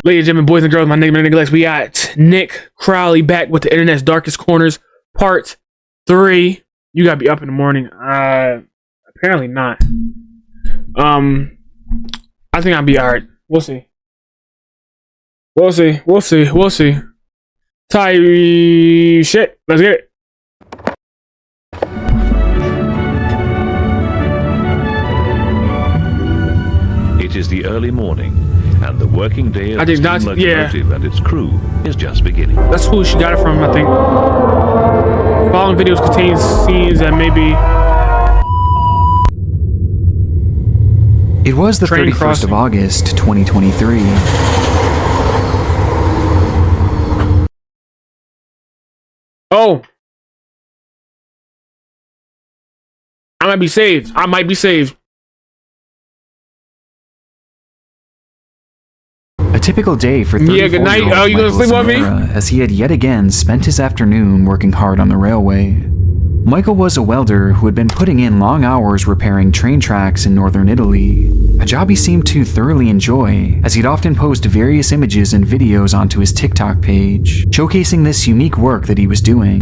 Ladies and gentlemen, boys and girls, my name is Nick. We got Nick Crowley back with the internet's darkest corners, part 3. You gotta be up in the morning. Apparently not. I think I'll be alright. We'll see. We'll see. Ty shit. Let's get it. It is the early morning, and the working day of the steam locomotive and its crew is just beginning. That's who she got it from, I think. Following videos contains scenes that maybe... It was the 31st of August, 2023. Oh! I might be saved. A typical day for 34-year-old Michael Zamora, as he had yet again spent his afternoon working hard on the railway. Michael was a welder who had been putting in long hours repairing train tracks in northern Italy, a job he seemed to thoroughly enjoy, as he'd often post various images and videos onto his TikTok page, showcasing this unique work that he was doing.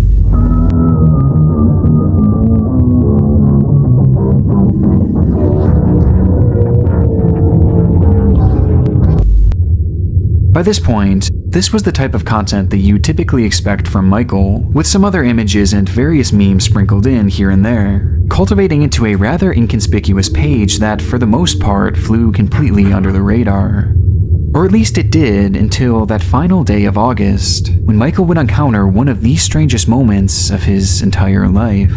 By this point, this was the type of content that you typically expect from Michael, with some other images and various memes sprinkled in here and there, cultivating into a rather inconspicuous page that for the most part flew completely under the radar. Or at least it did until that final day of August, when Michael would encounter one of the strangest moments of his entire life.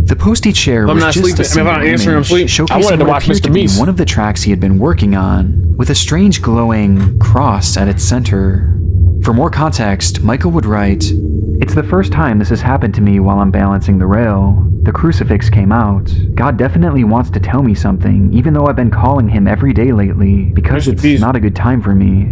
The post he'd share was just a single image showcasing what appeared to be one of the tracks he had been working on, with a strange glowing cross at its center. For more context, Michael would write, "It's the first time this has happened to me while I'm balancing the rail. The crucifix came out. God definitely wants to tell me something, even though I've been calling him every day lately, because it's not a good time for me."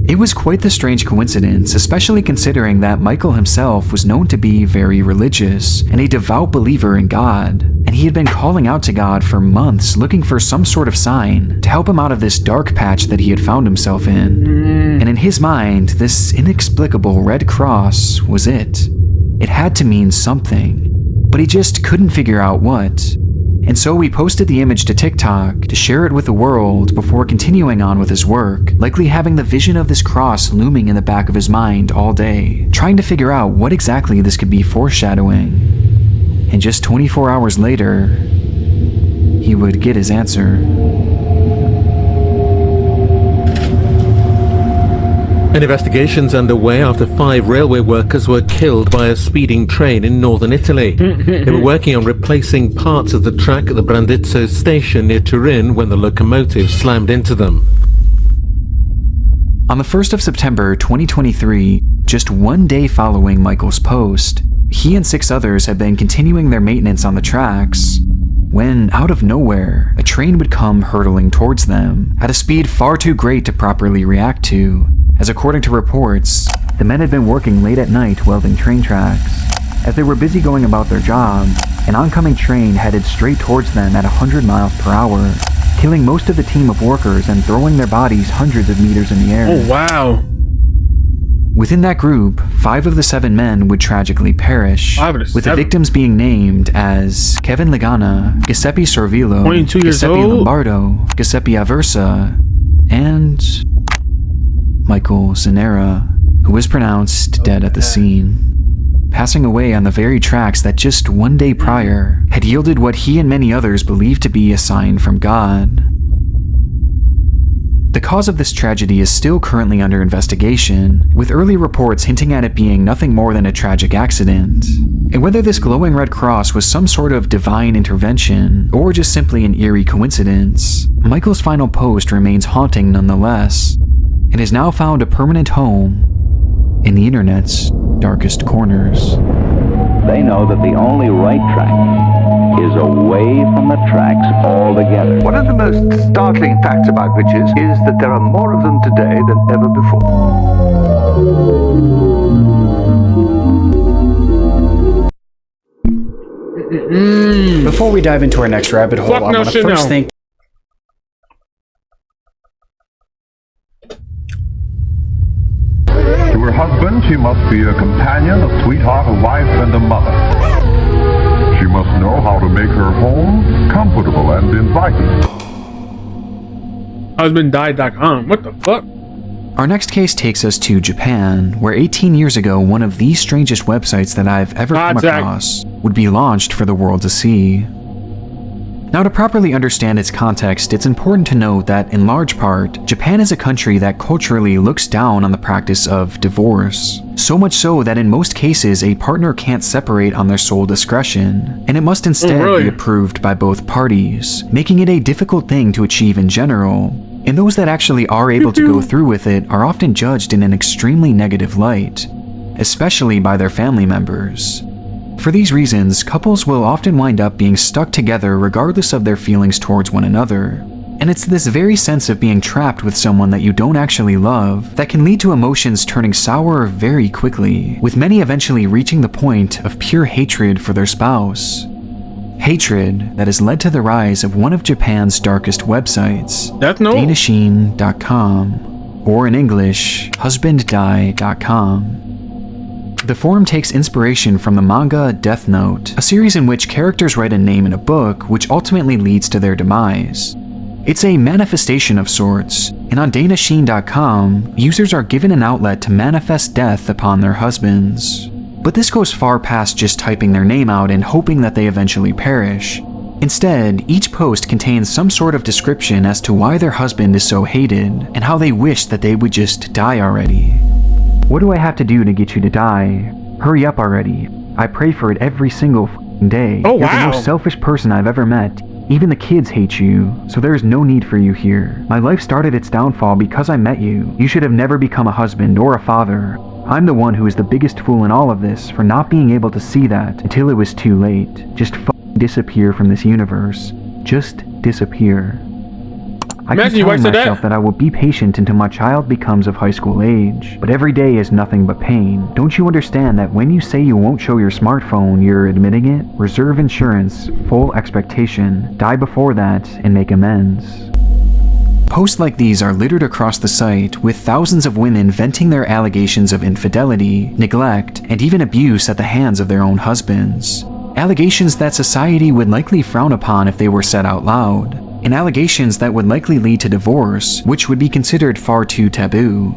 It was quite the strange coincidence, especially considering that Michael himself was known to be very religious and a devout believer in God, and he had been calling out to God for months looking for some sort of sign to help him out of this dark patch that he had found himself in. And in his mind, this inexplicable red cross was it. It had to mean something, but he just couldn't figure out what. And so we posted the image to TikTok to share it with the world before continuing on with his work, likely having the vision of this cross looming in the back of his mind all day, trying to figure out what exactly this could be foreshadowing. And just 24 hours later, he would get his answer. An investigation's underway after 5 railway workers were killed by a speeding train in northern Italy. They were working on replacing parts of the track at the Brandizzo station near Turin when the locomotive slammed into them. On the 1st of September 2023, just one day following Michael's post, he and 6 others had been continuing their maintenance on the tracks, when, out of nowhere, a train would come hurtling towards them, at a speed far too great to properly react to, as according to reports, the men had been working late at night welding train tracks. As they were busy going about their job, an oncoming train headed straight towards them at 100 miles per hour, killing most of the team of workers and throwing their bodies hundreds of meters in the air. Oh, wow. Within that group, 5 of the 7 men would tragically perish, with the victims being named as Kevin Legana, Giuseppe Sorvillo, Giuseppe Lombardo, Giuseppe Aversa, and Michael Zanera, who was pronounced dead at the scene, passing away on the very tracks that just one day prior had yielded what he and many others believed to be a sign from God. The cause of this tragedy is still currently under investigation, with early reports hinting at it being nothing more than a tragic accident. And whether this glowing red cross was some sort of divine intervention, or just simply an eerie coincidence, Michael's final post remains haunting nonetheless, and has now found a permanent home in the internet's darkest corners. They know that the only right track is away from the tracks altogether. One of the most startling facts about witches is that there are more of them today than ever before. Before we dive into our next rabbit hole, I want to first thank her husband, she must be a companion, a sweetheart, a wife, and a mother. She must know how to make her home comfortable and inviting. Husbanddied.com. What the fuck? Our next case takes us to Japan, where 18 years ago, one of the strangest websites that I've ever come across would be launched for the world to see. Now, to properly understand its context, it's important to note that, in large part, Japan is a country that culturally looks down on the practice of divorce. So much so that in most cases, a partner can't separate on their sole discretion, and it must instead be approved by both parties, making it a difficult thing to achieve in general. And those that actually are able to go through with it are often judged in an extremely negative light, especially by their family members. For these reasons, couples will often wind up being stuck together regardless of their feelings towards one another. And it's this very sense of being trapped with someone that you don't actually love that can lead to emotions turning sour very quickly, with many eventually reaching the point of pure hatred for their spouse. Hatred that has led to the rise of one of Japan's darkest websites, Daynashin.com, or in English, husbanddie.com. The forum takes inspiration from the manga Death Note, a series in which characters write a name in a book which ultimately leads to their demise. It's a manifestation of sorts, and on Daynashin.com, users are given an outlet to manifest death upon their husbands. But this goes far past just typing their name out and hoping that they eventually perish. Instead, each post contains some sort of description as to why their husband is so hated, and how they wish that they would just die already. What do I have to do to get you to die? Hurry up already. I pray for it every single day. Oh, You're the most selfish person I've ever met. Even the kids hate you, so there is no need for you here. My life started its downfall because I met you. You should have never become a husband or a father. I'm the one who is the biggest fool in all of this for not being able to see that until it was too late. Just disappear from this universe. Just disappear. I keep telling myself that I will be patient until my child becomes of high school age, but every day is nothing but pain. Don't you understand that when you say you won't show your smartphone, you're admitting it? Reserve insurance, full expectation, die before that, and make amends. Posts like these are littered across the site, with thousands of women venting their allegations of infidelity, neglect, and even abuse at the hands of their own husbands. Allegations that society would likely frown upon if they were said out loud. And allegations that would likely lead to divorce, which would be considered far too taboo.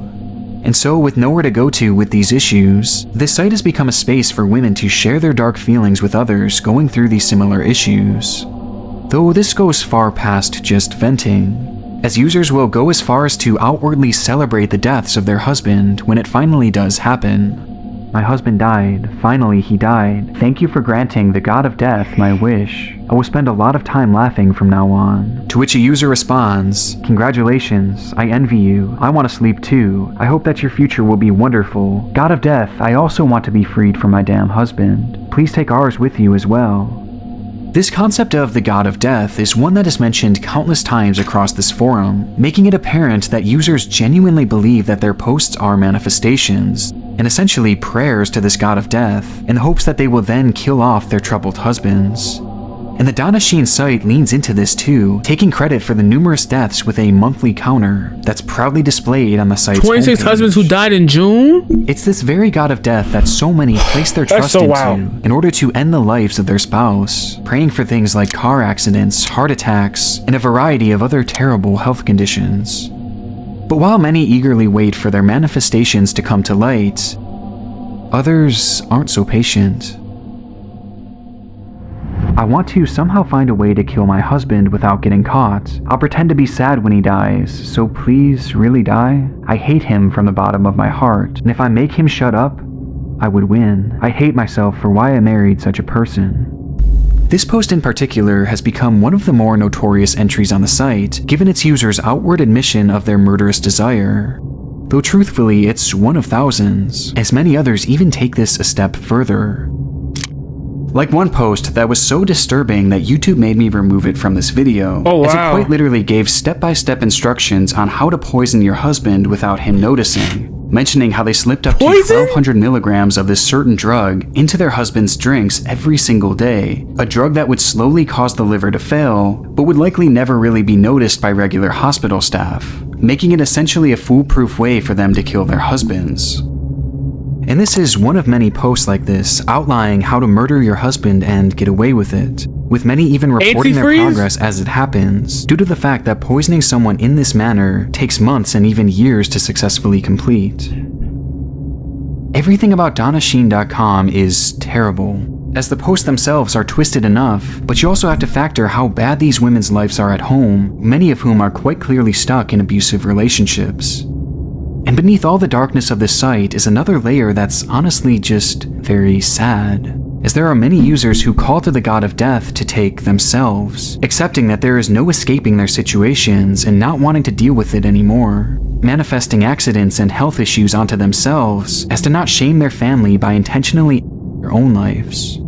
And so, with nowhere to go to with these issues, this site has become a space for women to share their dark feelings with others going through these similar issues. Though this goes far past just venting, as users will go as far as to outwardly celebrate the deaths of their husband when it finally does happen. My husband died. Finally, he died. Thank you for granting the god of death my wish. I will spend a lot of time laughing from now on. To which a user responds, congratulations, I envy you. I want to sleep too. I hope that your future will be wonderful. God of death, I also want to be freed from my damn husband. Please take ours with you as well. This concept of the god of death is one that is mentioned countless times across this forum, making it apparent that users genuinely believe that their posts are manifestations, and essentially prayers to this god of death, in the hopes that they will then kill off their troubled husbands. And the Daynashin site leans into this too, taking credit for the numerous deaths with a monthly counter that's proudly displayed on the site's 26 homepage. husbands who died in June? It's this very god of death that so many place their trust into in order to end the lives of their spouse, praying for things like car accidents, heart attacks, and a variety of other terrible health conditions. But while many eagerly wait for their manifestations to come to light, others aren't so patient. I want to somehow find a way to kill my husband without getting caught. I'll pretend to be sad when he dies, so please really die? I hate him from the bottom of my heart, and if I make him shut up, I would win. I hate myself for why I married such a person. This post in particular has become one of the more notorious entries on the site, given its users' outward admission of their murderous desire. Though truthfully, it's one of thousands, as many others even take this a step further. Like one post that was so disturbing that YouTube made me remove it from this video, as it quite literally gave step-by-step instructions on how to poison your husband without him noticing, mentioning how they slipped up to 1,200 milligrams of this certain drug into their husband's drinks every single day, a drug that would slowly cause the liver to fail, but would likely never really be noticed by regular hospital staff, making it essentially a foolproof way for them to kill their husbands. And this is one of many posts like this outlining how to murder your husband and get away with it, with many even reporting their progress as it happens, due to the fact that poisoning someone in this manner takes months and even years to successfully complete. Everything about DonnaSheen.com is terrible, as the posts themselves are twisted enough, but you also have to factor how bad these women's lives are at home, many of whom are quite clearly stuck in abusive relationships. And beneath all the darkness of this site is another layer that's honestly just very sad, as there are many users who call to the god of death to take themselves, accepting that there is no escaping their situations and not wanting to deal with it anymore, manifesting accidents and health issues onto themselves as to not shame their family by intentionally their own lives.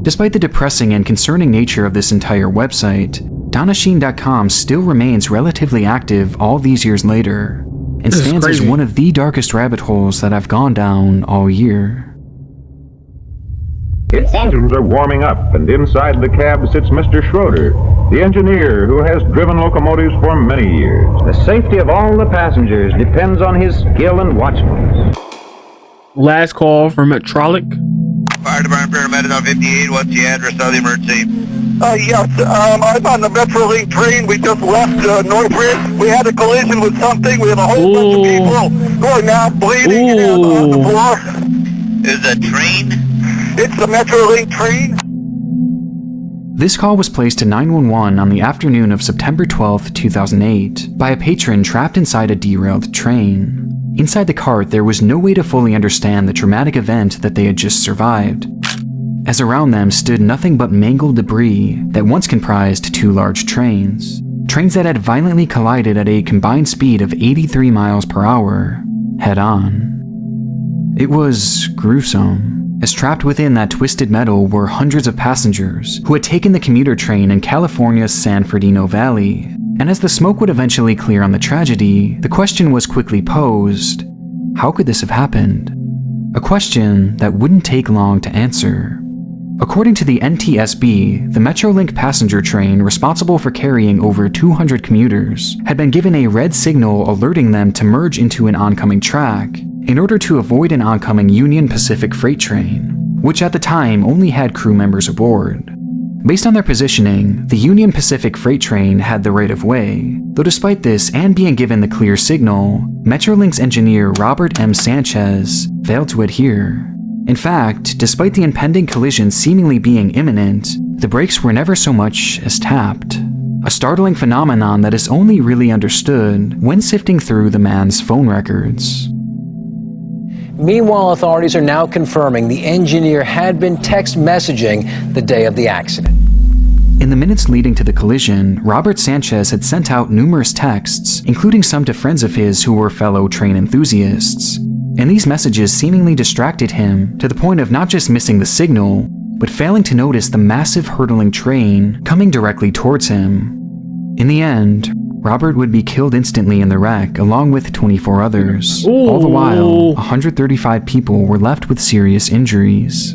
Despite the depressing and concerning nature of this entire website, DonnaSheen.com still remains relatively active all these years later, and stands as one of the darkest rabbit holes that I've gone down all year. Its engines are warming up, and inside the cab sits Mr. Schroeder, the engineer who has driven locomotives for many years. The safety of all the passengers depends on his skill and watchfulness. Last call from Metrolic. Fire Department paramedic on 58, what's the address of the emergency? Yes, I'm on the Metrolink train. We just left Northridge. We had a collision with something. We have a whole bunch of people going out bleeding on the floor. Is it a train? It's the Metrolink train. This call was placed to 911 on the afternoon of September 12, 2008, by a patron trapped inside a derailed train. Inside the cart, there was no way to fully understand the traumatic event that they had just survived, as around them stood nothing but mangled debris that once comprised two large trains that had violently collided at a combined speed of 83 miles per hour, head-on. It was gruesome, as trapped within that twisted metal were hundreds of passengers who had taken the commuter train in California's San Fernando Valley. And as the smoke would eventually clear on the tragedy, the question was quickly posed: how could this have happened? A question that wouldn't take long to answer. According to the NTSB, the Metrolink passenger train responsible for carrying over 200 commuters had been given a red signal alerting them to merge into an oncoming track in order to avoid an oncoming Union Pacific freight train, which at the time only had crew members aboard. Based on their positioning, the Union Pacific freight train had the right of way, though despite this and being given the clear signal, Metrolink's engineer Robert M. Sanchez failed to adhere. In fact, despite the impending collision seemingly being imminent, the brakes were never so much as tapped. A startling phenomenon that is only really understood when sifting through the man's phone records. Meanwhile, authorities are now confirming the engineer had been text messaging the day of the accident. In the minutes leading to the collision, Robert Sanchez had sent out numerous texts, including some to friends of his who were fellow train enthusiasts. And these messages seemingly distracted him to the point of not just missing the signal, but failing to notice the massive hurtling train coming directly towards him. In the end, Robert would be killed instantly in the wreck along with 24 others. Ooh. All the while, 135 people were left with serious injuries.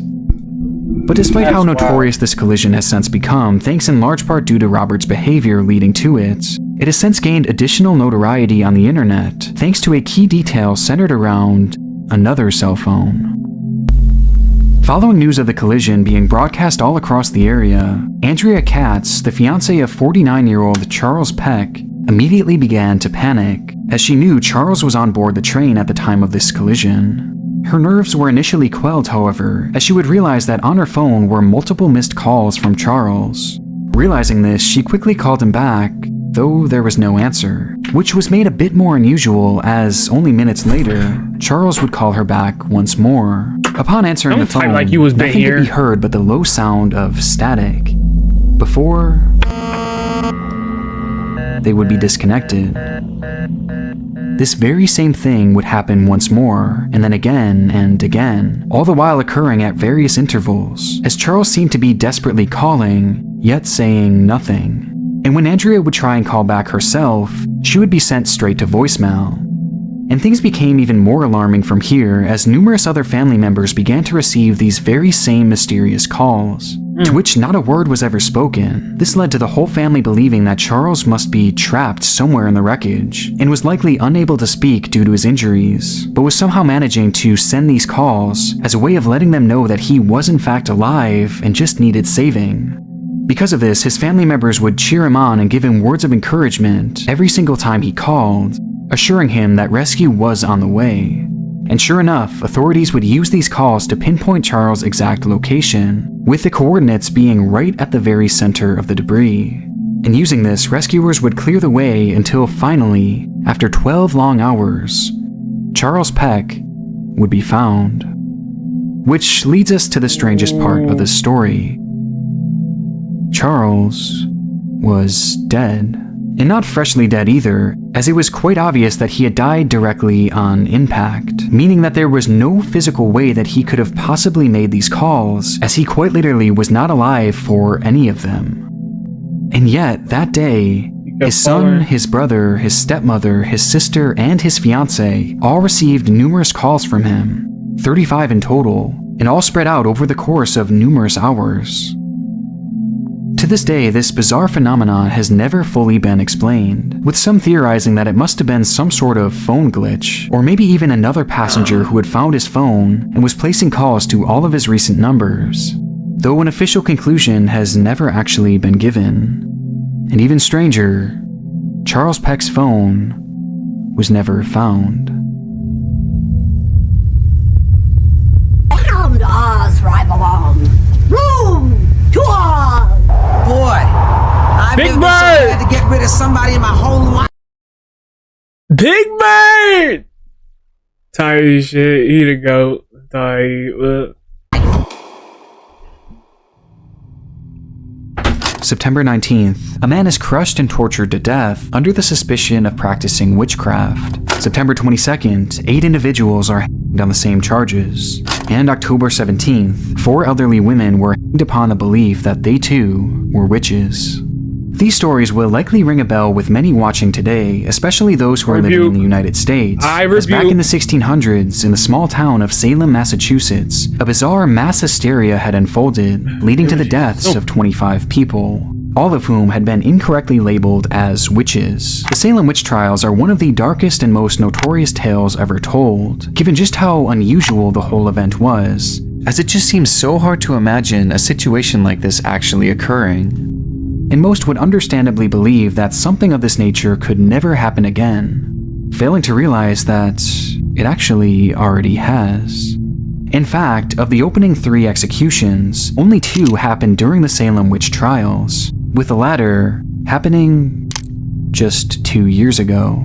But despite how notorious this collision has since become, thanks in large part due to Robert's behavior leading to it, it has since gained additional notoriety on the internet thanks to a key detail centered around another cell phone. Following news of the collision being broadcast all across the area, Andrea Katz, the fiancée of 49-year-old Charles Peck, immediately began to panic, as she knew Charles was on board the train at the time of this collision. Her nerves were initially quelled, however, as she would realize that on her phone were multiple missed calls from Charles. Realizing this, she quickly called him back, though there was no answer, which was made a bit more unusual as only minutes later, Charles would call her back once more. Upon answering the phone, nothing could be heard but the low sound of static, before they would be disconnected. This very same thing would happen once more, and then again and again, all the while occurring at various intervals, as Charles seemed to be desperately calling, yet saying nothing. And when Andrea would try and call back herself, she would be sent straight to voicemail. And things became even more alarming from here as numerous other family members began to receive these very same mysterious calls. to which not a word was ever spoken. This led to the whole family believing that Charles must be trapped somewhere in the wreckage, and was likely unable to speak due to his injuries, but was somehow managing to send these calls as a way of letting them know that he was in fact alive and just needed saving. Because of this, his family members would cheer him on and give him words of encouragement every single time he called, assuring him that rescue was on the way. And sure enough, authorities would use these calls to pinpoint Charles' exact location, with the coordinates being right at the very center of the debris. And using this, rescuers would clear the way until finally, after 12 long hours, Charles Peck would be found. Which leads us to the strangest part of this story. Charles was dead. And not freshly dead either, as it was quite obvious that he had died directly on impact, meaning that there was no physical way that he could have possibly made these calls, as he quite literally was not alive for any of them. And yet, that day, his son, his brother, his stepmother, his sister, and his fiancée all received numerous calls from him, 35 in total, and all spread out over the course of numerous hours. To this day, this bizarre phenomenon has never fully been explained, with some theorizing that it must have been some sort of phone glitch, or maybe even another passenger who had found his phone and was placing calls to all of his recent numbers, though an official conclusion has never actually been given. And even stranger, Charles Peck's phone was never found. Bound Oz right along. Room to Oz. Boy, I've Big never Bird! had to get rid of somebody in my whole life. Big Bird! Tired of shit. He the GOAT. Tired. September 19th, a man is crushed and tortured to death under the suspicion of practicing witchcraft. September 22nd, 8 individuals are hanged on the same charges. And October 17th, 4 elderly women were hanged upon the belief that they too were witches. These stories will likely ring a bell with many watching today, especially those who are living in the United States. As back in the 1600s, in the small town of Salem, Massachusetts, a bizarre mass hysteria had unfolded, leading to the deaths of 25 people, all of whom had been incorrectly labeled as witches. The Salem witch trials are one of the darkest and most notorious tales ever told, given just how unusual the whole event was, as it just seems so hard to imagine a situation like this actually occurring. And most would understandably believe that something of this nature could never happen again, failing to realize that it actually already has. In fact, of the opening 3 executions, only 2 happened during the Salem witch trials, with the latter happening just 2 years ago.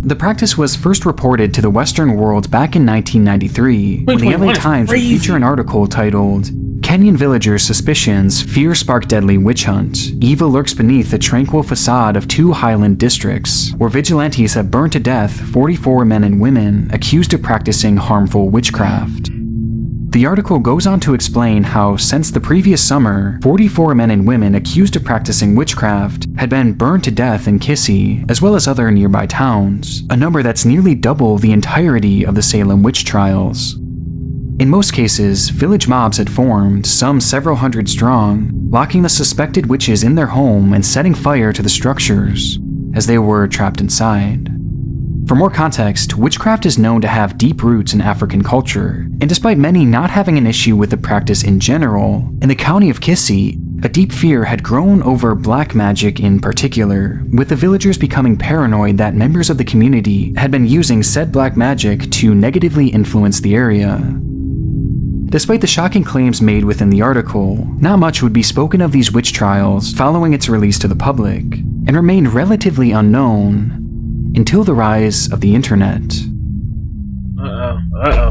The practice was first reported to the Western world back in 1993, when the LA Times would feature an article titled, "Kenyan Villagers' Suspicions Fear Spark Deadly Witch Hunt. Evil Lurks Beneath the Tranquil Facade of 2 Highland Districts, where vigilantes have burned to death 44 men and women accused of practicing harmful witchcraft." The article goes on to explain how, since the previous summer, 44 men and women accused of practicing witchcraft had been burned to death in Kissy, as well as other nearby towns, a number that's nearly double the entirety of the Salem witch trials. In most cases, village mobs had formed, some several hundred strong, locking the suspected witches in their home and setting fire to the structures, as they were trapped inside. For more context, witchcraft is known to have deep roots in African culture, and despite many not having an issue with the practice in general, in the county of Kissy, a deep fear had grown over black magic in particular, with the villagers becoming paranoid that members of the community had been using said black magic to negatively influence the area. Despite the shocking claims made within the article, not much would be spoken of these witch trials following its release to the public, and remained relatively unknown until the rise of the internet.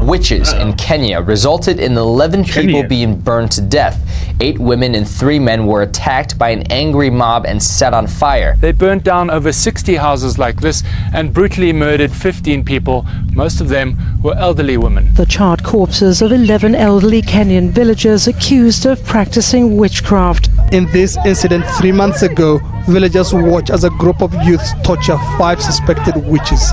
Witches in Kenya resulted in 11 people being burned to death. 8 women and 3 men were attacked by an angry mob and set on fire. They burnt down over 60 houses like this and brutally murdered 15 people. Most of them were elderly women. The charred corpses of 11 elderly Kenyan villagers accused of practicing witchcraft. In this incident 3 months ago, villagers watched as a group of youths torture 5 suspected witches.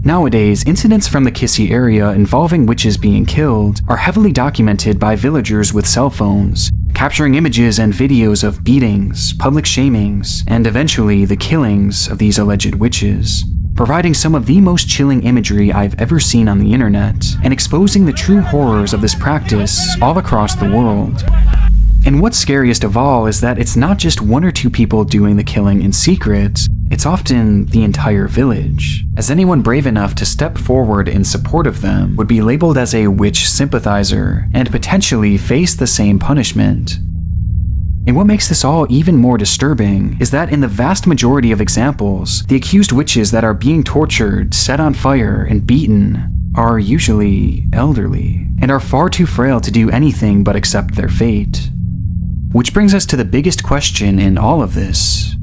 Nowadays, incidents from the Kissy area involving witches being killed are heavily documented by villagers with cell phones, capturing images and videos of beatings, public shamings, and eventually the killings of these alleged witches, providing some of the most chilling imagery I've ever seen on the internet, and exposing the true horrors of this practice all across the world. And what's scariest of all is that it's not just one or two people doing the killing in secret, it's often the entire village, as anyone brave enough to step forward in support of them would be labeled as a witch sympathizer and potentially face the same punishment. And what makes this all even more disturbing is that in the vast majority of examples, the accused witches that are being tortured, set on fire, and beaten are usually elderly, and are far too frail to do anything but accept their fate. Which brings us to the biggest question in all of this.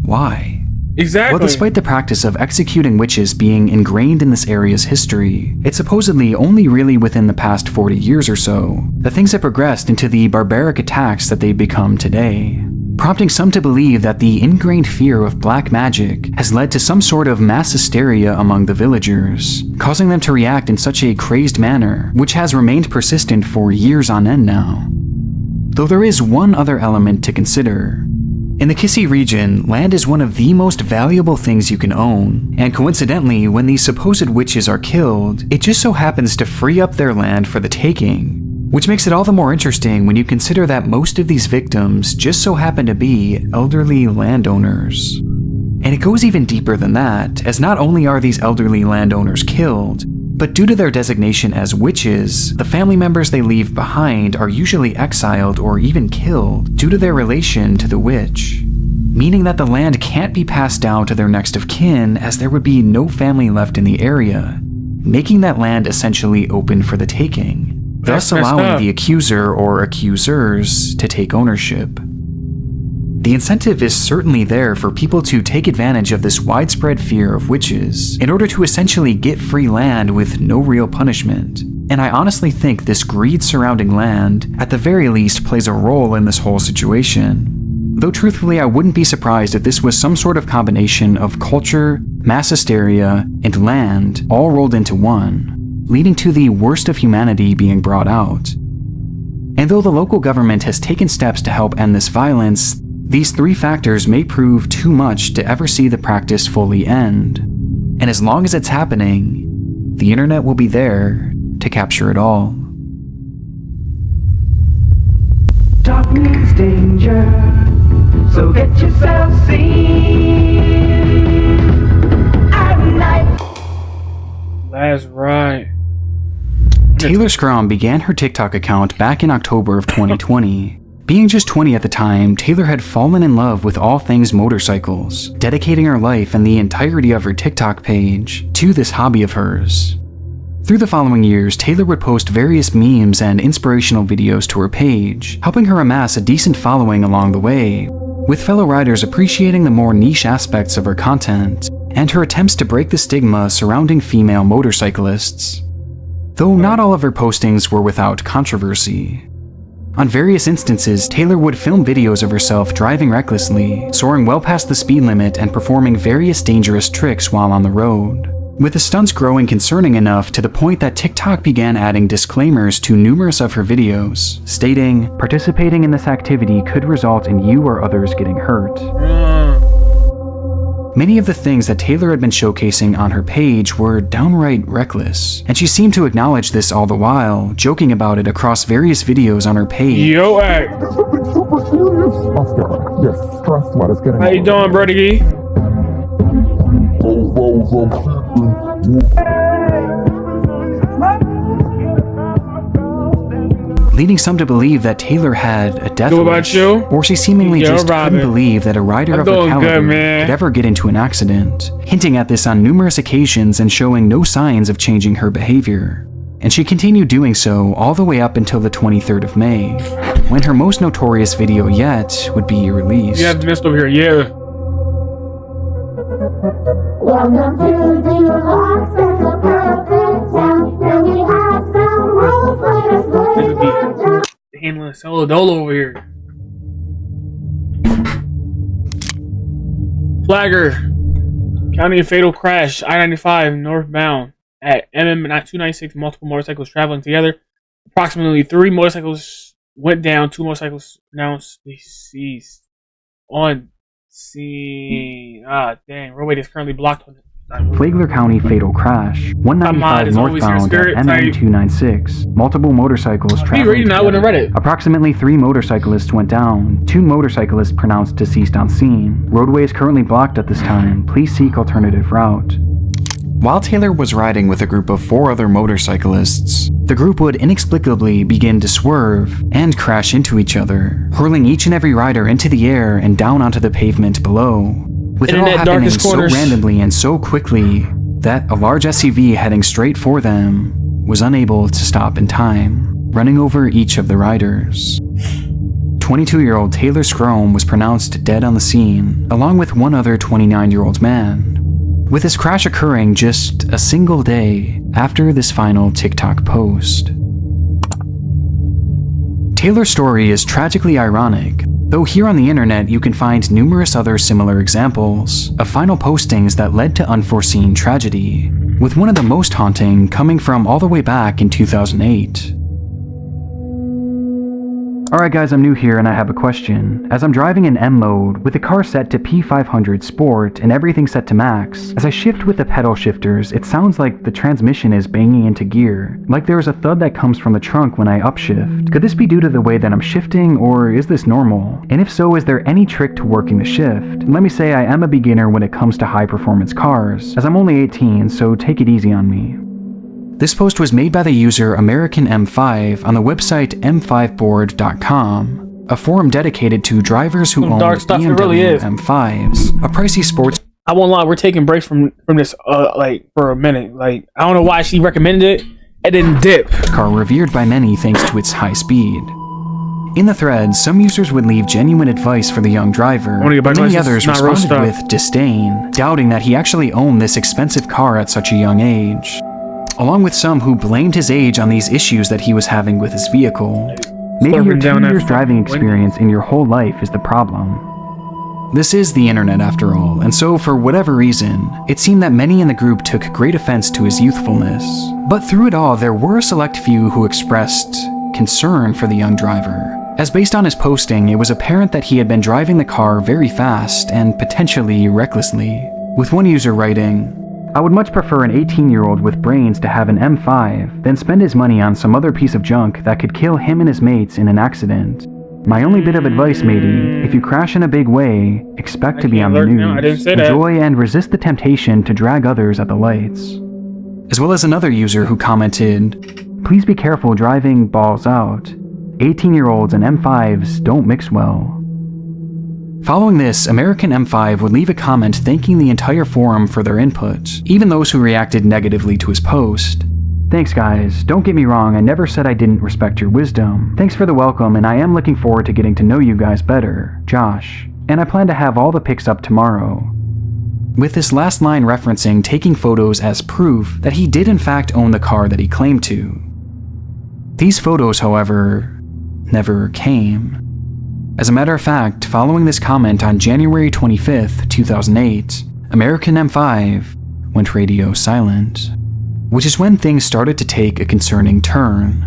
Why? Exactly. Well, despite the practice of executing witches being ingrained in this area's history, it's supposedly only really within the past 40 years or so that things have progressed into the barbaric attacks that they've become today, prompting some to believe that the ingrained fear of black magic has led to some sort of mass hysteria among the villagers, causing them to react in such a crazed manner, which has remained persistent for years on end now. Though there is one other element to consider. In the Kissy region, land is one of the most valuable things you can own, and coincidentally, when these supposed witches are killed, it just so happens to free up their land for the taking, which makes it all the more interesting when you consider that most of these victims just so happen to be elderly landowners. And it goes even deeper than that, as not only are these elderly landowners killed, but due to their designation as witches, the family members they leave behind are usually exiled or even killed due to their relation to the witch, meaning that the land can't be passed down to their next of kin as there would be no family left in the area, making that land essentially open for the taking, thus allowing the accuser or accusers to take ownership. The incentive is certainly there for people to take advantage of this widespread fear of witches in order to essentially get free land with no real punishment, and I honestly think this greed surrounding land, at the very least, plays a role in this whole situation. Though truthfully, I wouldn't be surprised if this was some sort of combination of culture, mass hysteria, and land all rolled into one, leading to the worst of humanity being brought out. And though the local government has taken steps to help end this violence, these three factors may prove too much to ever see the practice fully end. And as long as it's happening, the internet will be there to capture it all. Dark means danger, so get yourself seen at night. That's right. Taylor Scrum began her TikTok account back in October of 2020. Being just 20 at the time, Taylor had fallen in love with all things motorcycles, dedicating her life and the entirety of her TikTok page to this hobby of hers. Through the following years, Taylor would post various memes and inspirational videos to her page, helping her amass a decent following along the way, with fellow riders appreciating the more niche aspects of her content and her attempts to break the stigma surrounding female motorcyclists. Though not all of her postings were without controversy. On various instances, Taylor would film videos of herself driving recklessly, soaring well past the speed limit and performing various dangerous tricks while on the road, with the stunts growing concerning enough to the point that TikTok began adding disclaimers to numerous of her videos, stating, "Participating in this activity could result in you or others getting hurt." Many of the things that Taylor had been showcasing on her page were downright reckless, and she seemed to acknowledge this all the while, joking about it across various videos on her page. Yo, hey. How you doing, Brody? Leading some to believe that Taylor had a death wish, or she seemingly just couldn't believe that a rider of her caliber could ever get into an accident, hinting at this on numerous occasions and showing no signs of changing her behavior. And she continued doing so all the way up until the 23rd of May, when her most notorious video yet would be released. Yeah, missed over here, yeah. Welcome to the hospital, perfect town. Let me have some rules for this handling solo dolo over here. County fatal crash, I-95 northbound at MM296. Multiple motorcycles traveling together. Approximately 3 motorcycles went down. 2 motorcycles pronounced deceased on scene. Dang. Roadway is currently blocked on it. Flagler County fatal crash, 195 northbound at MM296. Multiple motorcycles traveling together. Approximately 3 motorcyclists went down. 2 motorcyclists pronounced deceased on scene. Roadway is currently blocked at this time. Please seek alternative route. While Taylor was riding with a group of 4 other motorcyclists, the group would inexplicably begin to swerve and crash into each other, hurling each and every rider into the air and down onto the pavement below. With it all happening so randomly and so quickly that a large SUV heading straight for them was unable to stop in time, running over each of the riders. 22-year-old Taylor Scrome was pronounced dead on the scene, along with one other 29-year-old man, with this crash occurring just a single day after this final TikTok post. Taylor's story is tragically ironic, though here on the internet you can find numerous other similar examples of final postings that led to unforeseen tragedy, with one of the most haunting coming from all the way back in 2008. Alright guys, I'm new here and I have a question. As I'm driving in M mode, with the car set to P500 Sport and everything set to max, as I shift with the pedal shifters, it sounds like the transmission is banging into gear, like there is a thud that comes from the trunk when I upshift. Could this be due to the way that I'm shifting, or is this normal? And if so, is there any trick to working the shift? Let me say I am a beginner when it comes to high performance cars, as I'm only 18, so take it easy on me. This post was made by the user American M5 on the website m5board.com, a forum dedicated to drivers who own BMW M5s, a pricey sports. I won't lie, we're taking breaks from this for a minute. Like, I don't know why she recommended it. It didn't dip. Car revered by many thanks to its high speed. In the thread, some users would leave genuine advice for the young driver, and many others responded with disdain, doubting that he actually owned this expensive car at such a young age, along with some who blamed his age on these issues that he was having with his vehicle. Maybe your 2 years driving experience in your whole life is the problem. This is the internet after all, and so for whatever reason, it seemed that many in the group took great offense to his youthfulness. But through it all, there were a select few who expressed concern for the young driver, as based on his posting, it was apparent that he had been driving the car very fast and potentially recklessly, with one user writing, "I would much prefer an 18-year-old with brains to have an M5 than spend his money on some other piece of junk that could kill him and his mates in an accident. My only bit of advice, matey, if you crash in a big way, expect to be on the news. Enjoy and resist the temptation to drag others at the lights." As well as another user who commented, "Please be careful driving balls out. 18-year-olds and M5s don't mix well." Following this, American M5 would leave a comment thanking the entire forum for their input, even those who reacted negatively to his post. "Thanks guys, don't get me wrong, I never said I didn't respect your wisdom. Thanks for the welcome, and I am looking forward to getting to know you guys better, Josh. And I plan to have all the pics up tomorrow." With this last line referencing taking photos as proof that he did in fact own the car that he claimed to. These photos, however, never came. As a matter of fact, following this comment on January 25th, 2008, American M5 went radio silent, which is when things started to take a concerning turn.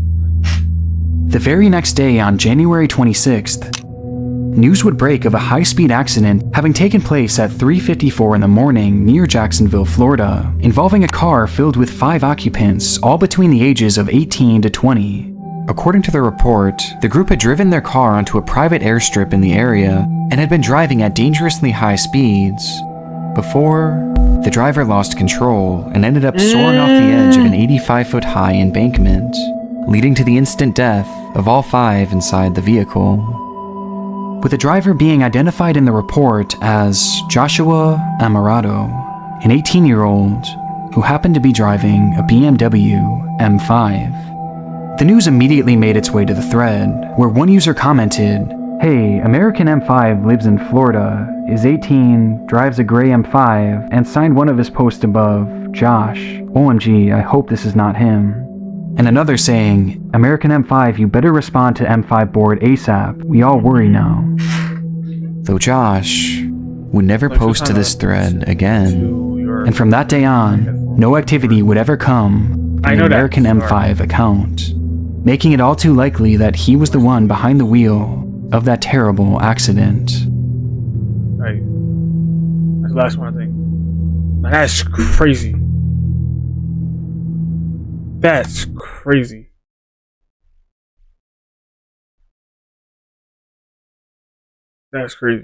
The very next day, on January 26th, news would break of a high-speed accident having taken place at 3:54 in the morning near Jacksonville, Florida, involving a car filled with 5 occupants, all between the ages of 18 to 20. According to the report, the group had driven their car onto a private airstrip in the area and had been driving at dangerously high speeds before the driver lost control and ended up soaring off the edge of an 85-foot high embankment, leading to the instant death of all 5 inside the vehicle, with the driver being identified in the report as Joshua Amarato, an 18-year-old who happened to be driving a BMW M5. The news immediately made its way to the thread, where one user commented, "Hey, American M5 lives in Florida, is 18, drives a gray M5, and signed one of his posts above, Josh. OMG, I hope this is not him." And another saying, "American M5, you better respond to M5 board ASAP, we all worry now." Though Josh would never post to this thread again. And from that day on, no activity would ever come from the American M5 account, making it all too likely that he was the one behind the wheel of that terrible accident. Right. That's the last one, I think. Man, that's crazy. That's crazy. That's crazy.